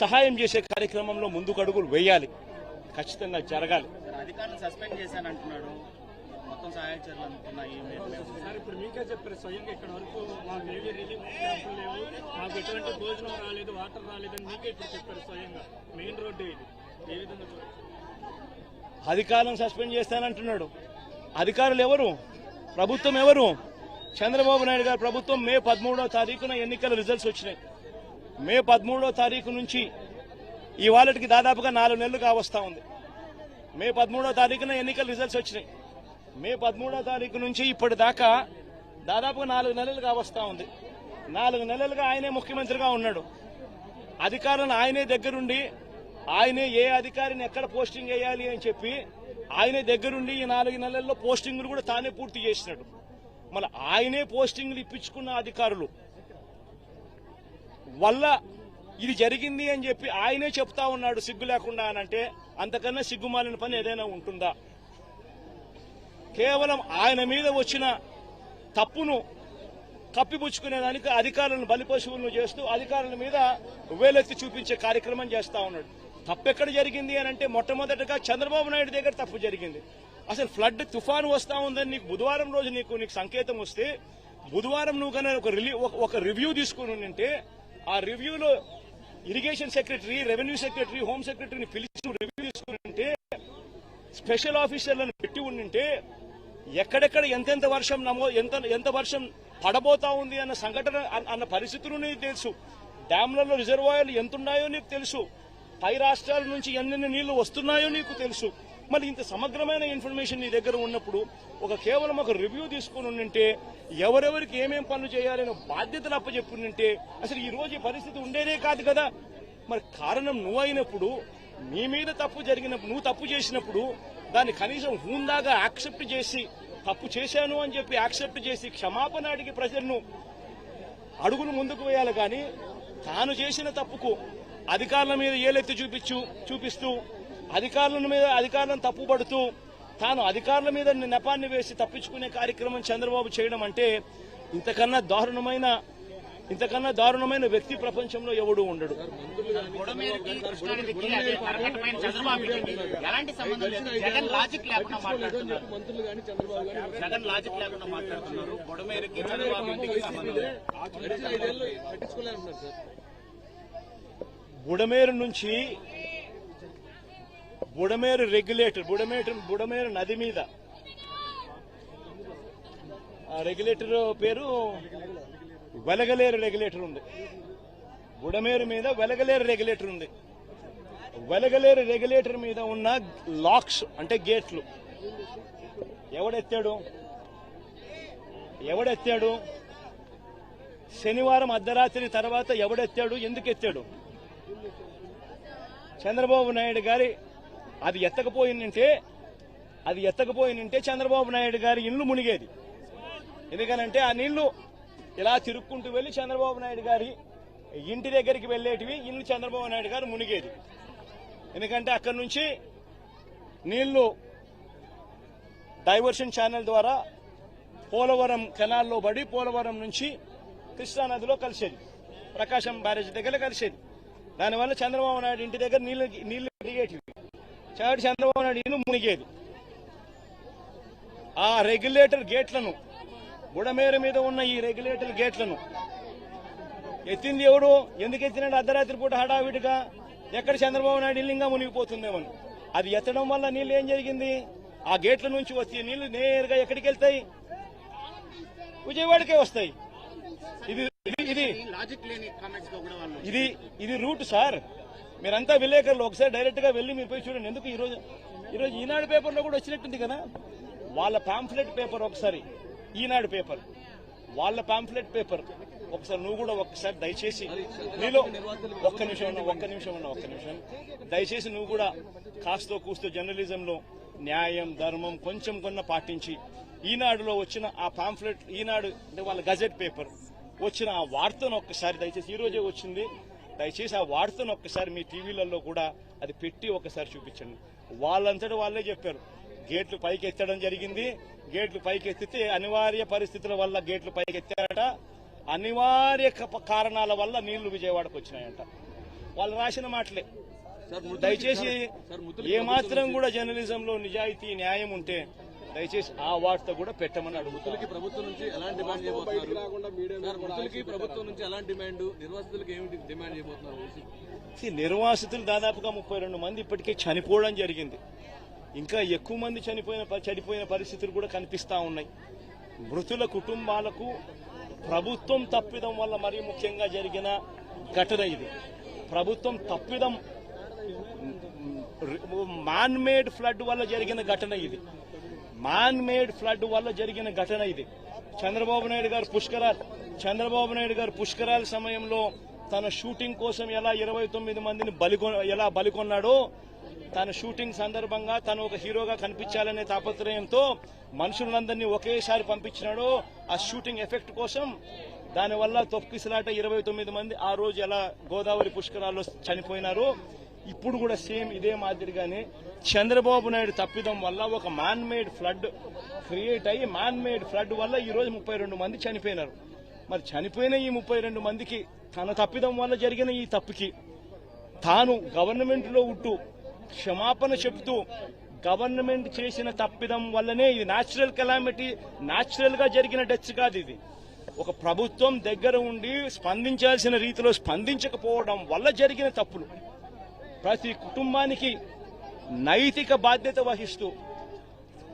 సహాయం చేసే కార్యక్రమంలో ముందుకు అడుగులు వేయాలి, ఖచ్చితంగా జరగాలి. అధికారులు సస్పెండ్ చేశానంటున్నాడు, మొత్తం సహాయ చర్యలు అనుకున్నాయి. ఇప్పుడు మీకే చెప్పారు స్వయంగా ఇక్కడ వరకు మాకు ఏవి రిలీఫ్ క్యాంపులు లేవు, మాకు ఎటువంటి భోజనం రాలేదు, వాటర్ రాలేదని మీకే ఇప్పుడు చెప్పారు స్వయంగా. మెయిన్ రోడ్డు ఇది ఏ విధంగా అధికారులను సస్పెండ్ చేస్తానంటున్నాడు. అధికారులు ఎవరు? ప్రభుత్వం ఎవరు? చంద్రబాబు నాయుడు గారు ప్రభుత్వం. మే 13వ తారీఖున ఎన్నికల రిజల్ట్స్ వచ్చినాయి. మే 13వ తారీఖు నుంచి ఇవాళకి దాదాపుగా 4 నెలలు కావస్తా ఉంది. మే 13వ తారీఖున ఎన్నికల రిజల్ట్స్ వచ్చినాయి. మే 13వ తారీఖు నుంచి ఇప్పటిదాకా దాదాపుగా 4 నెలలు కావస్తా ఉంది. 4 నెలలుగా ఆయనే ముఖ్యమంత్రిగా ఉన్నాడు. అధికారులను ఆయనే దగ్గరుండి, ఆయనే ఏ అధికారిని ఎక్కడ పోస్టింగ్ వేయాలి అని చెప్పి ఆయనే దగ్గరుండి ఈ 4 నెలల్లో పోస్టింగ్లు కూడా తానే పూర్తి చేసినాడు. మళ్ళీ ఆయనే పోస్టింగ్లు ఇప్పించుకున్న అధికారులు వల్ల ఇది జరిగింది అని చెప్పి ఆయనే చెప్తా ఉన్నాడు సిగ్గు లేకుండా అనంటే అంతకన్నా సిగ్గుమాలిన పని ఏదైనా ఉంటుందా? కేవలం ఆయన మీద వచ్చిన తప్పును కప్పిపుచ్చుకునేదానికి అధికారులను బలిపశువులను చేస్తూ అధికారుల మీద వేలెత్తి చూపించే కార్యక్రమం చేస్తా ఉన్నాడు. తప్పెక్కడ జరిగింది అని అంటే మొట్టమొదటిగా చంద్రబాబు నాయుడు దగ్గర తప్పు జరిగింది. అసలు ఫ్లడ్ తుఫాను వస్తా ఉందని నీకు బుధవారం రోజు నీకు సంకేతం వస్తే బుధవారం నువ్వు కన్నా ఒక రివ్యూ తీసుకుని ఉంటే ఆ రివ్యూలో irrigation secretary, revenue secretary, home సెక్రటరీని పిలిచి రివ్యూ తీసుకుని ఉంటే, స్పెషల్ ఆఫీసర్లను పెట్టి ఉండింటే ఎక్కడెక్కడ ఎంతెంత వర్షం ఎంత వర్షం పడబోతా ఉంది అన్న సంఘటన అన్న పరిస్థితులు నీకు తెలుసు. డ్యాంలలో రిజర్వాయర్లు ఎంతున్నాయో నీకు తెలుసు. పై రాష్ట్రాల నుంచి ఎన్నెన్ని నీళ్లు వస్తున్నాయో నీకు తెలుసు. మరి ఇంత సమగ్రమైన ఇన్ఫర్మేషన్ నీ దగ్గర ఉన్నప్పుడు కేవలం ఒక రివ్యూ తీసుకుని ఉంటే ఎవరెవరికి ఏమేం పనులు చేయాలనే బాధ్యతలు అప్పచెప్పుంటే అసలు ఈ రోజు ఈ పరిస్థితి ఉండేదే కాదు కదా. మరి కారణం నువ్వు అయినప్పుడు, నీ మీద తప్పు జరిగినప్పుడు, నువ్వు తప్పు చేసినప్పుడు దాన్ని కనీసం హూందాగా యాక్సెప్ట్ చేసి తప్పు చేశాను అని చెప్పి యాక్సెప్ట్ చేసి క్షమాపణ అడిగి ప్రజలను అడుగులు ముందుకు వేయాలి. కానీ తాను చేసిన తప్పుకు అధికారుల మీద ఏలెత్తి చూపిస్తూ అధికారులను తప్పుపడుతూ తాను అధికారుల మీద నెపాన్ని వేసి తప్పించుకునే కార్యక్రమం చంద్రబాబు చేయడం అంటే ఇంతకన్నా దారుణమైన వ్యక్తి ప్రపంచంలో ఎవడూ ఉండడు. బుడమేరు నుంచి బుడమేరు నది మీద ఆ రెగ్యులేటర్ పేరు వెలగలేరు రెగ్యులేటర్ ఉంది. బుడమేరు మీద వెలగలేరు రెగ్యులేటర్ ఉంది. వెలగలేరు రెగ్యులేటర్ మీద ఉన్న లాక్స్ అంటే గేట్లు ఎవడెత్తాడు? శనివారం అర్ధరాత్రి తర్వాత ఎవడెత్తాడు? ఎందుకు ఎత్తాడు? చంద్రబాబు నాయుడు గారి అది ఎత్తకపోయిందంటే చంద్రబాబు నాయుడు గారి ఇల్లు మునిగేది. ఎందుకనంటే ఆ నీళ్లు ఇలా తిరుక్కుంటూ వెళ్లి చంద్రబాబు నాయుడు గారి ఇంటి దగ్గరికి వెళ్లేటివి, ఇల్లు చంద్రబాబు నాయుడు గారు మునిగేది. ఎందుకంటే అక్కడి నుంచి నీళ్లు డైవర్షన్ ఛానల్ ద్వారా పోలవరం కెనాల్లో పడి పోలవరం నుంచి కృష్ణానదిలో కలిసేది, ప్రకాశం బ్యారేజ్ దగ్గర కలిసేది. దానివల్ల చంద్రబాబు నాయుడు ఇంటి దగ్గర నీళ్లు దిగేటివి, చాటి చంద్రబాబు నాయుడు ఇల్లు మునిగేది. ఆ రెగ్యులేటర్ గేట్లను, బుడమేరు మీద ఉన్న ఈ రెగ్యులేటర్ గేట్లను ఎత్తింది ఎవడు? ఎందుకు ఎత్తినాడు? అర్ధరాత్రి పూట హడావిడిగా ఎక్కడ చంద్రబాబు నాయుడు ఇల్లు ఇంకా మునిగిపోతుందేమని. అది ఎత్తడం వల్ల నీళ్లు ఏం జరిగింది? ఆ గేట్ల నుంచి వచ్చే నీళ్లు నేరుగా ఎక్కడికి వెళ్తాయి? విజయవాడకే వస్తాయి. ఇది రూట్ సార్. మీరంతా విలేకరులు ఒకసారి డైరెక్ట్ గా వెళ్లి మీరు పోయి చూడండి. ఎందుకు ఈరోజు ఈనాడు పేపర్లో కూడా వచ్చినట్టుంది కదా వాళ్ళ పాంఫ్లెట్ పేపర్. ఒకసారి ఈనాడు పేపర్, వాళ్ళ పాంఫ్లెట్ పేపర్ ఒకసారి నువ్వు కూడా ఒకసారి దయచేసి నీలో ఒక్క నిమిషం దయచేసి నువ్వు కూడా కాస్తో కూస్తో జర్నలిజంలో న్యాయం ధర్మం కొంచెం కొన్న పాటించి ఈనాడులో వచ్చిన ఆ పాంఫ్లెట్, ఈనాడు అంటే వాళ్ళ గజెట్ పేపర్ వచ్చిన ఆ వార్తను ఒక్కసారి దయచేసి, ఈ రోజే వచ్చింది, దయచేసి ఆ వార్తను ఒక్కసారి మీ టీవీలలో కూడా అది పెట్టి ఒకసారి చూపించండి. వాళ్ళంతటా వాళ్ళే చెప్పారు గేట్లు పైకి ఎత్తడం జరిగింది. గేట్లు పైకి ఎత్తితే అనివార్య పరిస్థితుల వల్ల గేట్లు పైకి ఎత్తారట. అనివార్య కారణాల వల్ల నీళ్లు విజయవాడకు వచ్చినాయంట. వాళ్ళు రాసిన మాటలే. దయచేసి ఏమాత్రం కూడా జర్నలిజంలో నిజాయితీ న్యాయం ఉంటే దయచేసి ఆ వార్త కూడా పెట్టమని అడుగుతుంది. ప్రభుత్వం నుంచి ఎలాంటి డిమాండ్ చేయబోతున్నారు? ప్రభుత్వం నుంచి ఎలాంటి డిమాండ్, నిర్వాసితులకు ఏమి డిమాండ్ చేయబోతున్నారు? నిర్వాసితులు దాదాపుగా 32 మంది ఇప్పటికే చనిపోవడం జరిగింది. ఇంకా ఎక్కువ మంది చనిపోయిన పరిస్థితులు కూడా కనిపిస్తా ఉన్నాయి. మృతుల కుటుంబాలకు ప్రభుత్వం తప్పిదం వల్ల మరీ ముఖ్యంగా జరిగిన ఘటన ఇది. ప్రభుత్వం తప్పిదం, మ్యాన్ మేడ్ ఫ్లడ్ వల్ల జరిగిన ఘటన ఇది. మ్యాన్ మేడ్ ఫ్లడ్ వల్ల జరిగిన ఘటన ఇది. చంద్రబాబు నాయుడు గారు పుష్కరాల సమయంలో తన షూటింగ్ కోసం ఎలా 29 మందిని బలికొన్నాడో, తన షూటింగ్ సందర్భంగా తను ఒక హీరోగా కనిపించాలనే తాపత్రయంతో మనుషులందరినీ ఒకేసారి పంపించినాడో ఆ షూటింగ్ ఎఫెక్ట్ కోసం, దానివల్ల తొక్కిసలాట 29 మంది ఆ రోజు ఎలా గోదావరి పుష్కరాల్లో చనిపోయినారో, ఇప్పుడు కూడా సేమ్ ఇదే మాదిరిగానే చంద్రబాబు నాయుడు తప్పిదం వల్ల ఒక మ్యాన్ మేడ్ ఫ్లడ్ క్రియేట్ అయ్యి, మ్యాన్ మేడ్ ఫ్లడ్ వల్ల ఈ రోజు 32 మంది చనిపోయినారు. మరి చనిపోయిన ఈ 32 మందికి తన తప్పిదం వల్ల జరిగిన ఈ తప్పుకి తాను గవర్నమెంట్ లో ఉంటూ క్షమాపణ చెబుతూ, గవర్నమెంట్ చేసిన తప్పిదం వల్లనే ఇది న్యాచురల్ కెలామిటీ, న్యాచురల్ గా జరిగిన డెత్స్ కాదు ఇది. ఒక ప్రభుత్వం దగ్గర ఉండి స్పందించాల్సిన రీతిలో స్పందించకపోవడం వల్ల జరిగిన తప్పులు. ప్రతి కుటుంబానికి నైతిక బాధ్యత వహిస్తూ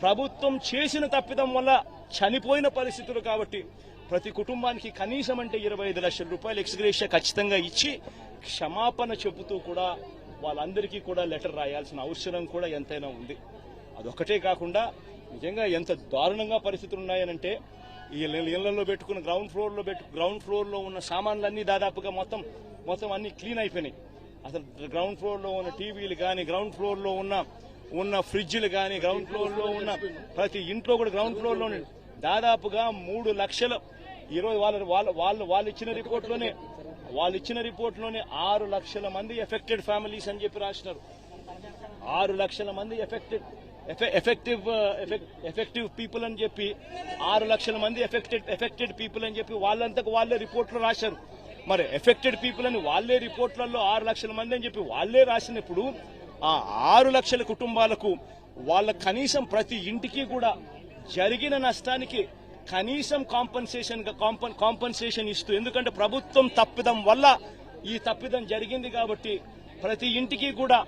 ప్రభుత్వం చేసిన తప్పిదం వల్ల చనిపోయిన పరిస్థితులు కాబట్టి ప్రతి కుటుంబానికి కనీసం అంటే 25 లక్షల రూపాయలు ఎక్స్గ్రేషియా ఖచ్చితంగా ఇచ్చి క్షమాపణ చెబుతూ కూడా వాళ్ళందరికీ కూడా లెటర్ రాయాల్సిన అవసరం కూడా ఎంతైనా ఉంది. అదొక్కటే కాకుండా నిజంగా ఎంత దారుణంగా పరిస్థితులు ఉన్నాయనంటే, ఈ ఇళ్లలో పెట్టుకున్న గ్రౌండ్ ఫ్లోర్ లో ఉన్న సామాన్లన్నీ దాదాపుగా మొత్తం అన్ని క్లీన్ అయిపోయినాయి. అసలు గ్రౌండ్ ఫ్లోర్ లో ఉన్న టీవీలు కానీ, గ్రౌండ్ ఫ్లోర్ లో ఉన్న ఫ్రిడ్జ్లు కానీ, గ్రౌండ్ ఫ్లోర్ లో ఉన్న ప్రతి ఇంట్లో కూడా గ్రౌండ్ ఫ్లోర్ లో దాదాపుగా 3 లక్షల, ఈరోజు వాళ్ళు ఇచ్చిన రిపోర్ట్లోనే 6 లక్షల మంది ఎఫెక్టెడ్ ఫ్యామిలీస్ అని చెప్పి రాసినారు. 6 లక్షల మంది ఎఫెక్టివ్ పీపుల్ అని చెప్పి 6 లక్షల మంది ఎఫెక్టెడ్ పీపుల్ అని చెప్పి వాళ్ళంతకు వాళ్ళే రిపోర్ట్లో రాశారు. మరి ఎఫెక్టెడ్ పీపుల్ అని వాళ్ళే రిపోర్ట్లలో 6 లక్షల మంది అని చెప్పి వాళ్ళే రాసినప్పుడు ఆ 6 లక్షల కుటుంబాలకు వాళ్ళ కనీసం ప్రతి ఇంటికి కూడా జరిగిన నష్టానికి కనీసం కాంపన్సేషన్ ఇస్తూ, ఎందుకంటే ప్రభుత్వం తప్పిదం వల్ల ఈ తప్పిదం జరిగింది కాబట్టి ప్రతి ఇంటికి కూడా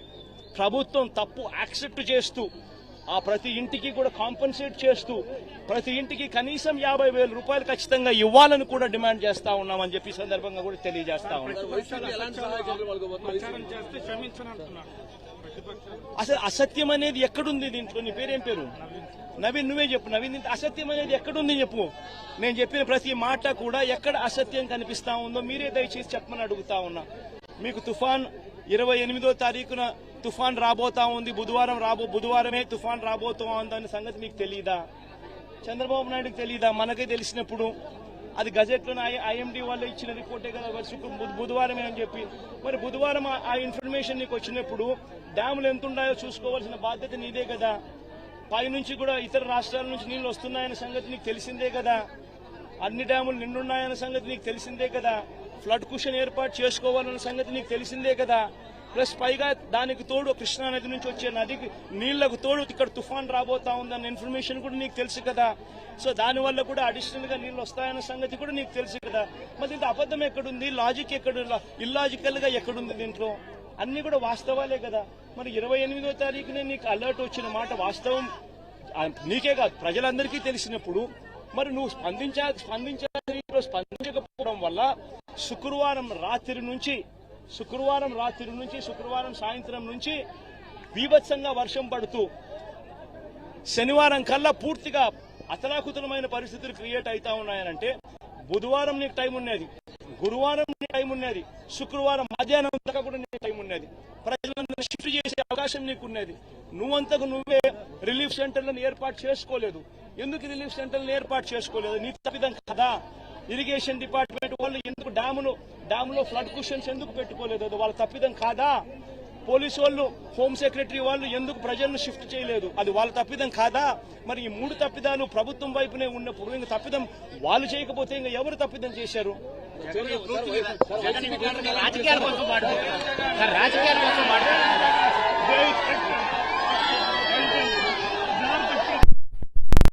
ప్రభుత్వం తప్పు యాక్సెప్ట్ చేస్తూ ఆ ప్రతి ఇంటికి కూడా కాంపన్సేట్ చేస్తూ ప్రతి ఇంటికి కనీసం 50,000 రూపాయలు ఖచ్చితంగా ఇవ్వాలని కూడా డిమాండ్ చేస్తా ఉన్నామని చెప్పి సందర్భంగా కూడా తెలియజేస్తా ఉన్నాం. అసలు అసత్యం అనేది ఎక్కడుంది దీంట్లో? నీ పేరేం పేరు? నవీన్, నువ్వే చెప్పు. నవీన్, అసత్యం అనేది ఎక్కడుంది చెప్పు. నేను చెప్పిన ప్రతి మాట కూడా ఎక్కడ అసత్యం కనిపిస్తా ఉందో మీరే దయచేసి చెప్పమని అడుగుతా ఉన్నా. మీకు తుఫాన్ 28వ తారీఖున తుఫాన్ రాబోతా ఉంది, బుధవారమే తుఫాన్ రాబోతా ఉందన్న సంగతి మీకు తెలీదా? చంద్రబాబు నాయుడుకి తెలీదా? మనకే తెలిసినప్పుడు అది గజెట్లోనే ఐఎండీ వాళ్ళు ఇచ్చిన రిపోర్టే కదా బుధవారమే అని చెప్పి. మరి బుధవారం ఆ ఇన్ఫర్మేషన్ నీకు వచ్చినప్పుడు డ్యాములు ఎంత ఉన్నాయో చూసుకోవాల్సిన బాధ్యత నీదే కదా. పైనుంచి కూడా ఇతర రాష్ట్రాల నుంచి నీళ్లు వస్తున్నాయన్న సంగతి నీకు తెలిసిందే కదా. అన్ని డ్యాములు నిండున్నాయన్న సంగతి నీకు తెలిసిందే కదా. ఫ్లడ్ కుషన్ ఏర్పాటు చేసుకోవాలన్న సంగతి నీకు తెలిసిందే కదా. ప్లస్ పైగా దానికి తోడు కృష్ణా నది నుంచి వచ్చే నదికి నీళ్లకు తోడు ఇక్కడ తుఫాన్ రాబోతా ఉందన్న ఇన్ఫర్మేషన్ కూడా నీకు తెలుసు కదా. సో దానివల్ల కూడా అడిషనల్ గా నీళ్లు వస్తాయన్న సంగతి కూడా నీకు తెలుసు కదా. మరి ఇంత అబద్ధం ఎక్కడుంది? లాజిక్ ఎక్కడ? ఇల్లాజికల్ గా ఎక్కడుంది దీంట్లో? అన్ని కూడా వాస్తవాలే కదా. మరి 28వ తారీఖునే నీకు అలర్ట్ వచ్చిన మాట వాస్తవం నీకే కాదు ప్రజలందరికీ తెలిసినప్పుడు మరి నువ్వు స్పందించకపోవడం వల్ల శుక్రవారం సాయంత్రం నుంచి బీభత్సంగా వర్షం పడుతూ శనివారం కల్లా పూర్తిగా అతలాకుతలమైన పరిస్థితులు క్రియేట్ అవుతా ఉన్నాయనంటే బుధవారం నీకు టైం ఉన్నది, గురువారం నీకు టైం ఉన్నది, శుక్రవారం మధ్యాహ్నం దాకా కూడా నీకు టైం ఉన్నది. ప్రజలందరూ షిఫ్ట్ చేసే అవకాశం నీకున్నది. నువ్వంతకు నువ్వే రిలీఫ్ సెంటర్లను ఏర్పాటు చేసుకోలేదు. ఎందుకు రిలీఫ్ సెంటర్లను ఏర్పాటు చేసుకోలేదు? నీ తప్పిదం కదా. ఇరిగేషన్ డిపార్ట్మెంట్ వాళ్ళు ఎందుకు డ్యాములో ఫ్లడ్ కుషన్స్ ఎందుకు పెట్టుకోలేదు? అది వాళ్ళ తప్పిదం కాదా? పోలీసు వాళ్ళు, హోమ్ సెక్రటరీ వాళ్ళు ఎందుకు ప్రజలను షిఫ్ట్ చేయలేదు? అది వాళ్ళ తప్పిదం కాదా? మరి ఈ 3 తప్పిదాలు ప్రభుత్వం వైపునే ఉన్నప్పుడు ఇంకా తప్పిదం వాళ్ళు చేయకపోతే ఇంకా ఎవరు తప్పిదం చేశారు? రాజకీయాల కోసం